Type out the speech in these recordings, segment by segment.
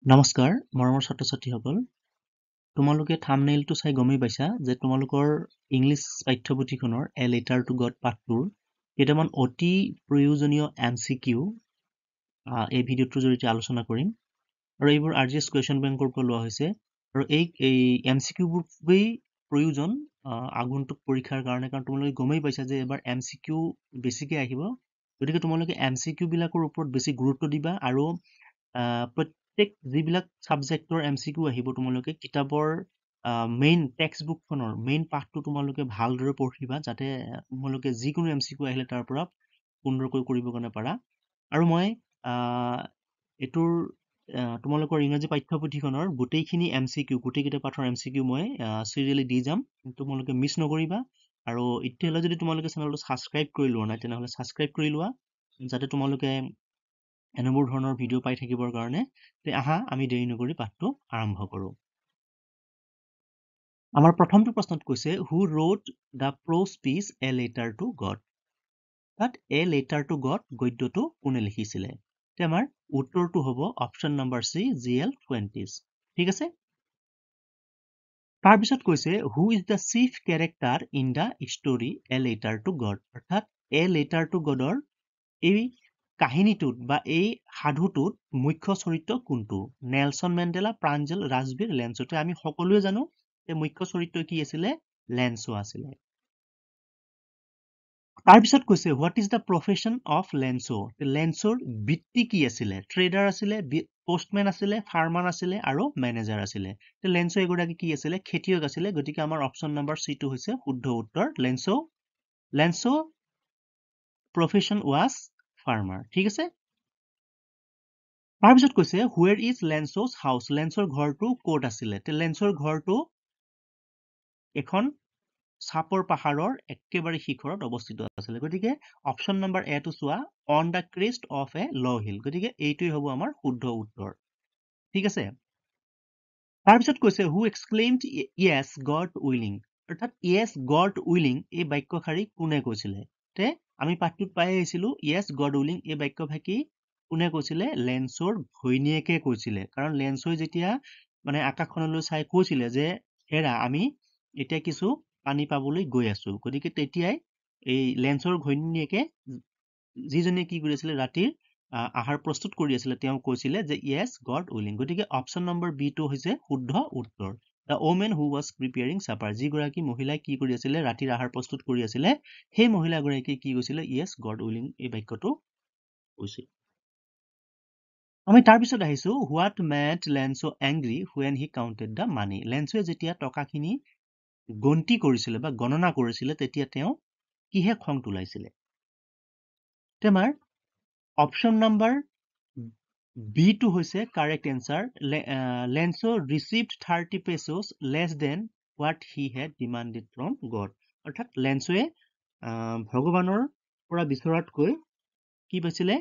নমস্কাৰ মৰমৰ ছাত্ৰ ছাত্ৰীসকল তোমালোকে থাম্বনেইলটো চাই গমেই পাইছা যে তোমালোকৰ ইংলিছ পাঠ্যপুথিখনৰ এ লেটাৰ টু গড পাঠটোৰ কেইটামান অতি প্ৰয়োজনীয় MCQ এই ভিডিঅ'টোৰ জৰিয়তে আলোচনা কৰিম আৰু এইবোৰ RGS কুৱেশ্যন বেংকৰ পৰা লোৱা হৈছে আৰু এই MCQবোৰ খুবেই প্ৰয়োজন আগন্তুক পৰীক্ষাৰ কাৰণে কাৰণ তোমালোকে গমেই পাইছা যে এবাৰ MCQ বেছিকৈ আহিব গতিকে তোমালোকে MCQ বিলাকৰ ওপৰত বেছি গুৰুত্ব দিবা আৰু প্ৰত্যেক যিবিলাক সাবজেক্টৰ MCQ আহিব তোমালোকে কিতাপৰ মেইন টেক্সট বুকখনৰ মেইন পাঠটো তোমালোকে ভালদৰে পঢ়িবা যাতে তোমালোকে যিকোনো MCQ আহিলে তাৰ পৰা সুন্দৰকৈ কৰিব কাৰণে পাৰা আৰু মই এইটোৰ তোমালোকৰ ইংৰাজী পাঠ্যপুথিখনৰ গোটেইখিনি MCQ গোটেইকেইটা পাঠৰ MCQ মই চিৰিয়েলি দি যাম তোমালোকে মিছ নকৰিবা আৰু এতিয়ালৈ যদি তোমালোকে চেনেলটো সাবস্ক্ৰাইব কৰি লোৱা নাই তেনেহ'লে সাবস্ক্ৰাইব কৰি লোৱা যাতে তোমালোকে এনেবোৰ ধৰণৰ ভিডিঅ' পাই থাকিবৰ কাৰণে তে আহা আমি দেৰি নকৰি পাঠটো আৰম্ভ কৰোঁ আমাৰ প্ৰথমটো প্ৰশ্নত কৈছে who wrote the prose piece a letter to God তাত a letter to God গদ্যটো কোনে লিখিছিলে তে আমাৰ উত্তৰটো হ'ব option number C GL Fuentes ঠিক আছে তাৰপিছত কৈছে who is the chief character in the story a letter to God অৰ্থাৎ a letter to Godৰ এই কাহিনীটোত বা এই সাধুটোত মুখ্য চৰিত্ৰ কোনটো নেলসন মেণ্ডেলা প্ৰাঞ্জল ৰাজবীৰ লেন্সোতে আমি সকলোৱে জানো যে মুখ্য চৰিত্ৰ কি আছিল লেন্সো আছিল তাৰপিছত কৈছে what is the profession of Lencho লেন্সোৰ বৃত্তি কি আছিল ট্ৰেডাৰ আছিল পোষ্টমেন আছিল ফাৰ্মাৰ আছিল আৰু মেনেজাৰ আছিল লেন্সো এগৰাকী কি আছিল খেতিয়ক আছিল গতিকে আমাৰ অপচন নম্বৰ C টো হৈছে শুদ্ধ উত্তৰ লেন্সো প্ৰফেশ্যন ৱাজ ফাৰ্মাৰ ঠিক আছে তাৰপিছত কৈছে হুৱেৰ ইজ লেন্সোজ হাউচ লেন্সৰ ঘৰটো ক'ত আছিলে তে লেন্সৰ ঘৰটো এখন চাপৰ পাহাৰৰ একেবাৰে শিখৰত অৱস্থিত আছিলে গতিকে অপচন নম্বৰ এ টো চোৱা অন দ্য ক্ৰেষ্ট অফ এ ল হিল গতিকে এইটোই হ'ব আমাৰ শুদ্ধ উত্তৰ ঠিক আছে তাৰপিছত কৈছে হু এক্সক্লেইমড য়েছ গড উইলিং অৰ্থাৎ য়েছ গড উইলিং এই বাক্যশাৰী কোনে কৈছিলে তে আমি পাঠটোত পাই আহিছিলো য়েছ গড উইলিং এই বাক্যশাৰী কোনে কৈছিলে লেন্সৰ ঘৈণীয়েকে কৈছিলে কাৰণ লেন্সই যেতিয়া মানে আকাশখনলৈ চাই কৈছিলে যে হেৰা আমি এতিয়া কিছু পানী পাবলৈ গৈ আছো গতিকে তেতিয়াই এই লেন্সৰ ঘৈণীয়েকে যিজনে কি কৰিছিলে ৰাতিৰ আহাৰ প্ৰস্তুত কৰি আছিলে তেওঁ কৈছিলে যে য়েছ গড উইলিং গতিকে অপচন নম্বৰ বি টো হৈছে শুদ্ধ উত্তৰ the woman who was preparing supper যিগৰাকী মহিলাই কি কৰি আছিলে ৰাতিৰ আহাৰ প্ৰস্তুত কৰি আছিলে সেই মহিলাগৰাকীয়ে কি কৈছিলে য়েছ গড উইলিং এই বাক্যটো কৈছিল আমি তাৰপিছত আহিছো what made Lencho angry when he counted the money লেন্সোৱে যেতিয়া টকাখিনি গন্তি কৰিছিলে বা গণনা কৰিছিলে তেতিয়া তেওঁ কিহে খং তোলাইছিলে তোমাৰ অপচন নম্বৰ বি টো হৈছে correct answer লেন্সো received 30 pesos less than what he had demanded from God অৰ্থাৎ লেন্সোৱে ভগৱানৰ পৰা বিচৰাতকৈ কি পাইছিলে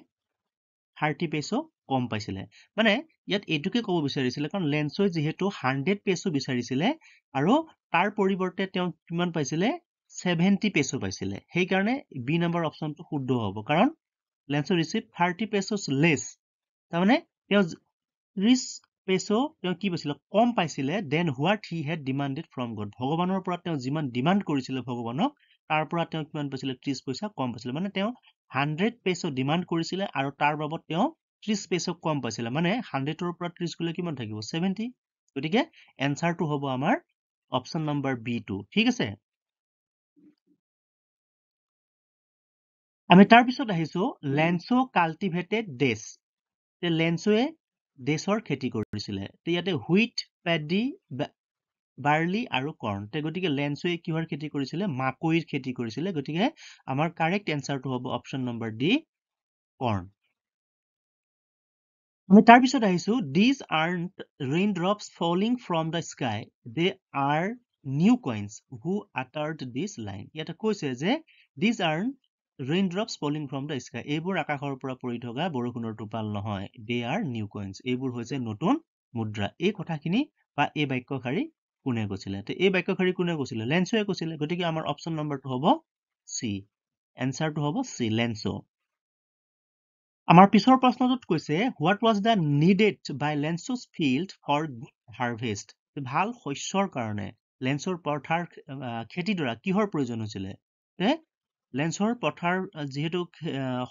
30 পেছো কম পাইছিলে মানে ইয়াত এইটোকে ক'ব বিচাৰিছিলে কাৰণ লেন্সই যিহেতু 100 পেছো বিচাৰিছিলে আৰু তাৰ পৰিৱৰ্তে তেওঁ কিমান পাইছিলে 70 পেছো পাইছিলে সেই কাৰণে বি নম্বৰ অপচনটো শুদ্ধ হ'ব কাৰণ লেন্সো ৰিচিভ 30 pesos less তাৰমানে তেওঁ 30 পেছো তেওঁ কি পাইছিলে কম পাইছিলে then what he had demanded from God ভগৱানৰ পৰা তেওঁ যিমান ডিমান্ড কৰিছিলে ভগৱানক তাৰ পৰা তেওঁ কিমান পাইছিলে 30 পইচা কম পাইছিলে মানে তেওঁ 100 পেছো ডিমান্ড কৰিছিলে আৰু তাৰ বাবদ তেওঁ 30 পেছো কম পাইছিলে মানে 100 ৰ পৰা 30 গলে কিমান থাকিব 70 গতিকে এনসাৰটো হ'ব আমাৰ অপচন নম্বৰ বি টো ঠিক আছে আমি তাৰ পিছত আহিছো লেন্সো কাল্টিভেটেড ডেছ তে লেন্সোৱে ডেছৰ খেতি কৰিছিলে তে ইয়াতে হুইট পেডি বাৰ্লি আৰু কৰ্ণ তে গতিকে লেন্সোৱে কিহৰ খেতি কৰিছিলে মাকৈৰ খেতি কৰিছিলে গতিকে আমাৰ কাৰেক্ট এনসাৰটো হ'ব অপচন নম্বৰ ডি কৰ্ণ আমি তাৰ পিছত আহিছো these aren't raindrops falling from the sky they are new coins who uttered this line ইয়াতে কৈছে যে these aren't raindrops falling from the sky এইবোৰ আকাশৰ পৰা পৰি থকা বৰষুণৰ টোপাল নহয় they are new coins এইবোৰ হৈছে নতুন মুদ্ৰা এই কথাখিনি বা এই বাক্যশাৰী কোনে কৈছিলে তে এই বাক্যশাৰী কোনে কৈছিলে লেন্সোৱে কৈছিলে গতিকে আমাৰ অপচন নম্বৰটো হ'ব সি এনসাৰটো হ'ব সি লেন্সো আমাৰ পিছৰ প্ৰশ্নটোত কৈছে what was the needed by Lencho's field for good harvest ভাল শস্যৰ কাৰণে লেঞ্চৰ পথাৰ খেতিডৰা কিহৰ প্ৰয়োজন হৈছিলে লেঞ্চৰ পথাৰ যিহেতু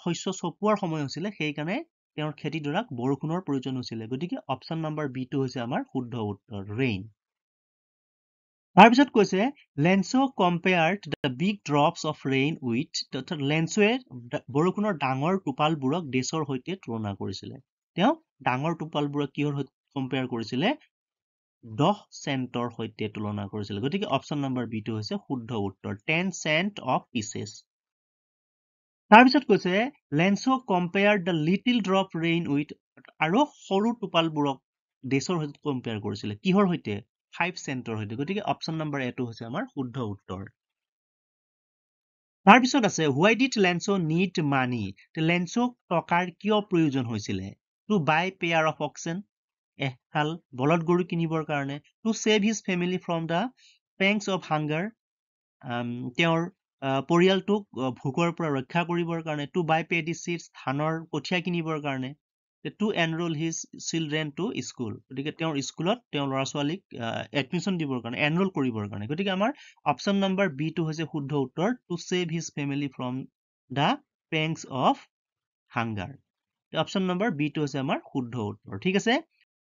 শস্য চপোৱাৰ সময় হৈছিলে সেইকাৰণে তেওঁৰ খেতিডৰাক বৰষুণৰ প্ৰয়োজন হৈছিলে গতিকে অপচন নম্বৰ বি টো হৈছে আমাৰ শুদ্ধ উত্তৰ ৰেইন তাৰপিছত কৈছে Lencho compared the big drops of rain with অৰ্থাৎ লেঞ্চোৱে বৰষুণৰ ডাঙৰ টোপালবোৰক দেশৰ সৈতে তুলনা কৰিছিলে তেওঁ ডাঙৰ টোপালবোৰক কিহৰ সৈতে কম্পেয়াৰ কৰিছিলে 10 চেণ্টৰ সৈতে তুলনা কৰিছিলে গতিকে অপচন নম্বৰ বি টো হৈছে শুদ্ধ উত্তৰ 10 চেণ্ট অফ পিচেছ তাৰপিছত কৈছে Lencho compared the little drop rain with আৰু সৰু টোপালবোৰক দেশৰ সৈতে কম্পেয়াৰ কৰিছিলে কিহৰ সৈতে 5 চেণ্টৰ সৈতে গতিকে অপচন নম্বৰ এটো হৈছে আমাৰ শুদ্ধ উত্তৰ তাৰপিছত আছে why did Lencho need money লেঞ্চোক টকাৰ কিয় প্ৰয়োজন হৈছিলে to buy pair of oxen এহাল বলদ গৰু কিনিবৰ কাৰণে to save his family from the pangs of hunger তেওঁৰ পৰিয়ালটোক ভোকৰ পৰা ৰক্ষা কৰিবৰ কাৰণে to buy paddy seeds ধানৰ কঠীয়া কিনিবৰ কাৰণে to enroll his children to school গতিকে তেওঁৰ স্কুলত তেওঁৰ ল'ৰা ছোৱালীক এডমিশন দিবৰ কাৰণে এনৰোল কৰিবৰ কাৰণে গতিকে আমাৰ অপচন নম্বৰ বি টো হৈছে শুদ্ধ উত্তৰ to save his family from the pangs of hunger option number B টো হৈছে আমাৰ শুদ্ধ উত্তৰ ঠিক আছে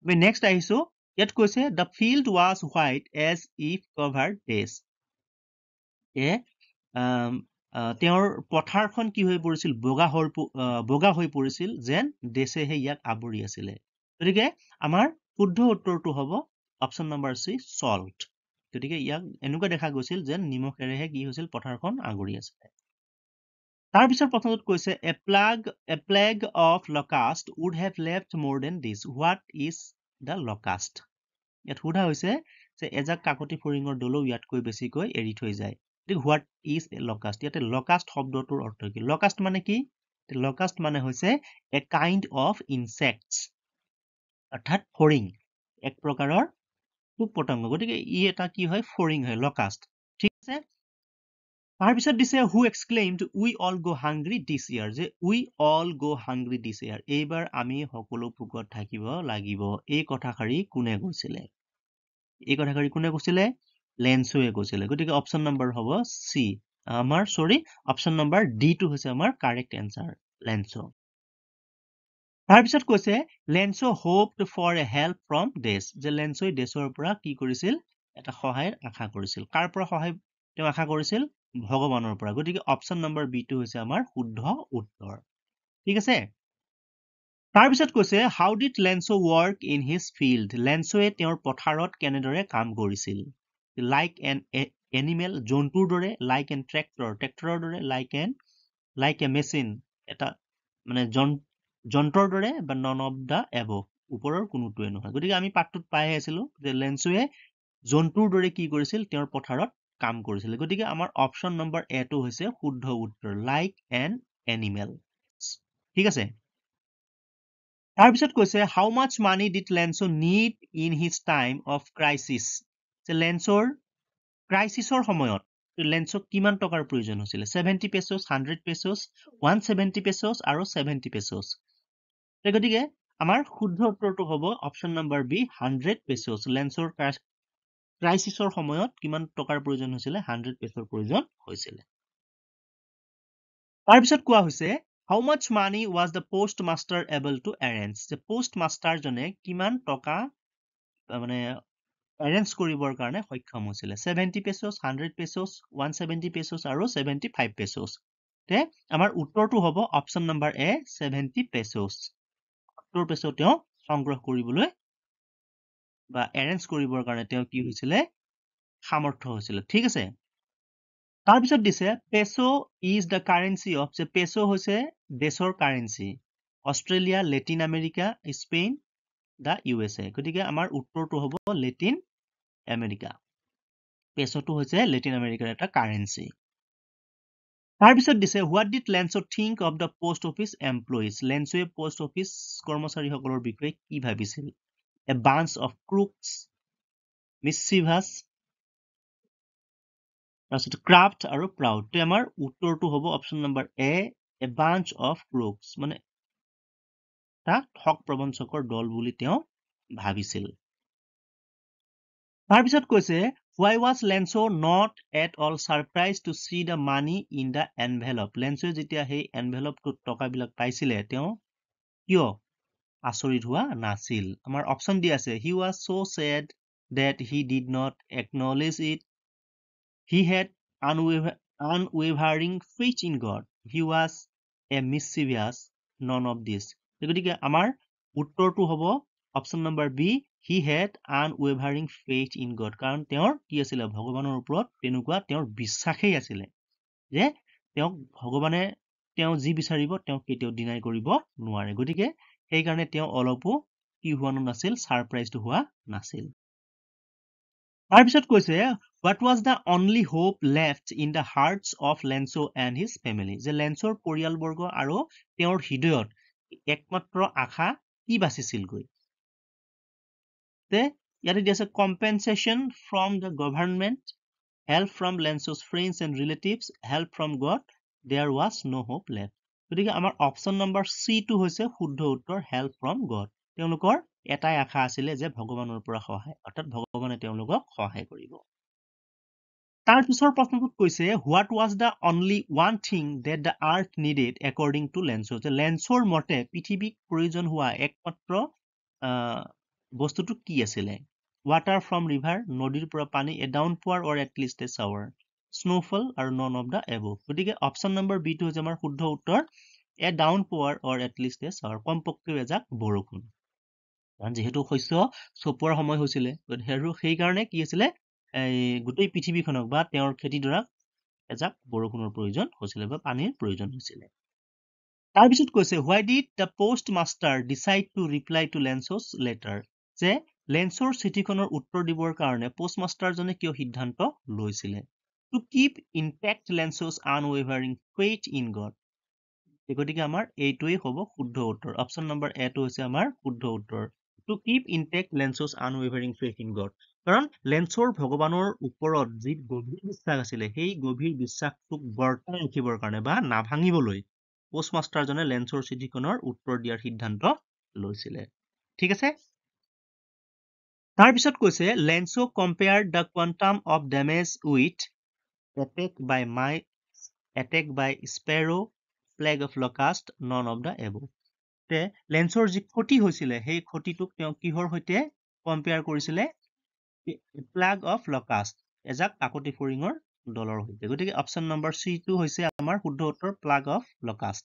আমি নেক্সট আহিছো ইয়াত কৈছে the field was white as if covered days তেওঁৰ পথাৰখন কি হৈ পৰিছিল বগা হৈ পৰিছিল যেন দেশেহে ইয়াক আৱৰি আছিলে গতিকে আমাৰ শুদ্ধ উত্তৰটো হ'ব অপচন নম্বৰ চি সল্ট গতিকে ইয়াক এনেকুৱা দেখা গৈছিল যেন নিমখেৰেহে কি হৈছিল পথাৰখন আগুৰি আছিলে তাৰপিছত প্ৰথমত কৈছে a plague of locust would have left more than this what is the locust ইয়াত সোধা হৈছে যে এজাক কাকতি ফৰিঙৰ দলও ইয়াতকৈ বেছিকৈ এৰি থৈ যায় what is a locust ইয়াতে locust শব্দটোৰ অৰ্থ কি locust মানে কি locust মানে হৈছে a kind of insects অৰ্থাৎ ফৰিং এক প্ৰকাৰৰ পোক পতংগ গতিকে ই এটা কি হয় ফৰিং হয় locust ঠিক আছে তাৰপিছত দিছে who exclaimed we all go hungry this year যে we all go hungry this year এইবাৰ আমি সকলো ভোকত থাকিব লাগিব এই কথাষাৰি কোনে কৈছিলে এই কথাষাৰি কোনে কৈছিলে লেঞ্চোৱে কৈছিলে গতিকে অপচন নম্বৰ হ'ব সি আমাৰ অপচন নম্বৰ ডি টো হৈছে আমাৰ কাৰেক্ট এনসাৰ লেঞ্চো তাৰপিছত কৈছে Lencho hoped for a help from দেশ যে লেঞ্চোই দেশৰ পৰা কি কৰিছিল এটা সহায়ৰ আশা কৰিছিল কাৰ পৰা সহায় তেওঁ আশা কৰিছিল ভগৱানৰ পৰা গতিকে অপচন নম্বৰ বি টো হৈছে আমাৰ শুদ্ধ উত্তৰ ঠিক আছে তাৰপিছত কৈছে how did Lencho work in his field লেঞ্চোৱে তেওঁৰ পথাৰত কেনেদৰে কাম কৰিছিল like an animal জন্তুৰ দৰে like an tractor ট্ৰেক্টৰৰ দৰে like a machine এটা মানে যন্ত্ৰৰ দৰে বা none of the above ওপৰৰ কোনোটোৱে নহয় গতিকে আমি পাঠটোত পাই আছিলো যে লেঞ্চোৱে জন্তুৰ দৰে কি কৰিছিল তেওঁৰ পথাৰত কাম কৰিছিল গতিকে আমাৰ অপচন নম্বৰ এ টো হৈছে শুদ্ধ উত্তৰ like an animal ঠিক আছে তাৰপিছত কৈছে how much money did Lencho need in his time of crisis যে লেঞ্চোৰ ক্ৰাইচিছৰ সময়ত লেঞ্চোক কিমান টকাৰ প্ৰয়োজন হৈছিলে 70 pesos 100 pesos 170 pesos আৰু 70 pesos গতিকে আমাৰ শুদ্ধ উত্তৰটো হ'ব অপচন নম্বৰ বি 100 pesos লেঞ্চোৰ ক্ৰাইচিছৰ সময়ত কিমান টকাৰ প্ৰয়োজন হৈছিলে 100 pesos প্ৰয়োজন হৈছিলে তাৰপিছত কোৱা হৈছে how much money was the postmaster able to arrange যে postmaster জনে কিমান টকা মানে arrange কৰিবৰ কাৰণে সক্ষম হৈছিলে 70 pesos 100 pesos 170 pesos আৰু 75 pesos তে আমাৰ উত্তৰটো হ'ব অপচন নম্বৰ এ 70 pesos 70 pesos তেওঁ সংগ্ৰহ কৰিবলৈ বা arrange কৰিবৰ কাৰণে তেওঁ কি হৈছিলে সামৰ্থ্য হৈছিলে ঠিক আছে তাৰপিছত দিছে peso is the currency of যে পেছো হৈছে দেশৰ currency Australia Latin America Spain the USA গতিকে আমাৰ উত্তৰটো হ'ব লেটিন আমেৰিকা পেছোটো হৈছে লেটিন আমেৰিকাৰ এটা কাৰেঞ্চি তাৰপিছত দিছে what did Lencho think of the post office employees লেঞ্চোৱে পোষ্ট অফিচ কৰ্মচাৰীসকলৰ বিষয়ে কি ভাবিছিল a bunch of crooks mischievous তাৰপিছত ক্ৰাফ্ট আৰু প্ৰাউড তে আমাৰ উত্তৰটো হ'ব option number A bunch of crooks মানে এটা ঠগ প্ৰবঞ্চকৰ দল বুলি তেওঁ ভাবিছিল তাৰপিছত কৈছে why was Lenso not at all surprised to see the money in the envelope Lenso যেতিয়া সেই envelope-টোত টকাবিলাক পাইছিলে তেওঁ কিয় আচৰিত হোৱা নাছিল আমাৰ অপচন দি আছে he was so sad that he did not acknowledge it he had unwavering faith in God he was a mischievous none of this গতিকে আমাৰ উত্তৰটো হ'ব option number B he had unwavering faith in God কাৰণ তেওঁৰ কি আছিল ভগৱানৰ ওপৰত তেনেকুৱা তেওঁৰ বিশ্বাসেই আছিল যে তেওঁ ভগৱানে তেওঁ যি বিচাৰিব তেওঁ কেতিয়াও ডিনাই কৰিব নোৱাৰে গতিকে সেই কাৰণে তেওঁ অলপো কি হোৱা নাছিল সাৰপ্ৰাইজড হোৱা নাছিল তাৰপিছত কৈছে what was the only hope left in the hearts of Lenso and his family যে লেন্সৰ পৰিয়ালবৰ্গ আৰু তেওঁৰ হৃদয়ত একমাত্ৰ আশা কি বাচিছিল গৈ তে ইয়াতে দি আছে compensation from the government help from Lenso's friends and relatives help from God there was no hope left গতিকে আমাৰ অপচন নম্বৰ সি টো হৈছে শুদ্ধ উত্তৰ help from God তেওঁলোকৰ এটাই আশা আছিল যে ভগৱানৰ পৰা সহায় অৰ্থাৎ ভগৱানে তেওঁলোকক সহায় কৰিব তাৰ পিছৰ প্ৰশ্নটোত কৈছে what was the only one thing that the earth needed according to Lenso যে লেন্সৰ মতে পৃথিৱীক প্ৰয়োজন হোৱা একমাত্ৰ বস্তুটো কি আছিল water from river নদীৰ পৰা পানী a downpour or at least a shower snowfall আৰু none of the above গতিকে অপচন নম্বৰ বি টো হৈছে আমাৰ শুদ্ধ উত্তৰ a downpour or at least a shower কমপক্ষে এজাক বৰষুণ কাৰণ যেহেতু শস্য চপোৱাৰ সময় হৈছিল সেই কাৰণে কি আছিল গোটেই পৃথিৱীখনক বা তেওঁৰ খেতিডৰাক এজাক বৰষুণৰ প্ৰয়োজন হৈছিল বা পানীৰ প্ৰয়োজন হৈছিল তাৰপিছত কৈছে why did the postmaster decide to reply to Lenso's letter যে লেন্সৰ চিঠিখনৰ উত্তৰ দিবৰ কাৰণে পোষ্টমাষ্টাৰজনে কিয় সিদ্ধান্ত লৈছিলে to keep intact Lenso's unwavering faith in God গতিকে আমাৰ এইটোৱে হ'ব শুদ্ধ উত্তৰ অপচন নম্বৰ এ টো হৈছে আমাৰ শুদ্ধ উত্তৰ to keep intact Lenso's unwavering faith in God কাৰণ লেন্সৰ ভগৱানৰ ওপৰত যি গভীৰ বিশ্বাস আছিল সেই গভীৰ বিশ্বাসটোক বৰ্তাই ৰাখিবৰ কাৰণে বা নাভাঙিবলৈ পোষ্টমাষ্টাৰজনে লেন্সৰ চিঠিখনৰ উত্তৰ দিয়াৰ সিদ্ধান্ত লৈছিলে ঠিক আছে তাৰপিছত কৈছে Lenso compared the quantum of damage with attack by sparrow plague of locust none of the above তে লেন্সৰ যি ক্ষতি হৈছিল সেই ক্ষতিটোক তেওঁ কিহৰ সৈতে কম্পেয়াৰ কৰিছিলে plague of locust এজাক কাকতি ফৰিঙৰ দলৰ সৈতে গতিকে অপচন নম্বৰ সি টো হৈছে আমাৰ শুদ্ধ উত্তৰ plague of locust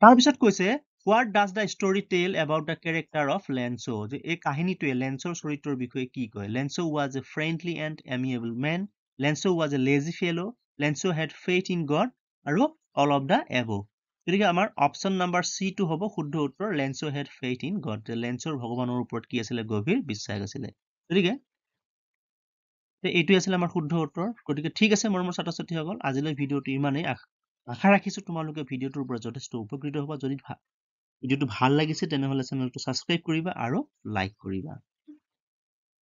তাৰপিছত কৈছে what does the story tell about the character of Lenso যে এই কাহিনীটোৱে লেন্সৰ চৰিত্ৰৰ বিষয়ে কি কয় Lenso was a friendly and amiable man Lenso was a lazy fellow Lenso had faith in God আৰু all of the above গতিকে আমাৰ option number সি টো হ'ব শুদ্ধ উত্তৰ Lenso had faith in God যে লেন্সৰ ভগৱানৰ ওপৰত কি আছিল গভীৰ বিশ্বাস আছিল গতিকে এইটোৱে আছিল আমাৰ শুদ্ধ উত্তৰ গতিকে ঠিক আছে মৰমৰ ছাত্ৰ-ছাত্ৰীসকল আজিলৈ ভিডিঅ'টো ইমানেই আশা ৰাখিছো তোমালোকে ভিডিঅ'টোৰ পৰা যথেষ্ট উপকৃত হ'বা যদি ভিডিঅ'টো ভাল লাগিছে তেনেহলে চেনেলটো সাবস্ক্ৰাইব কৰিবা আৰু লাইক কৰিবা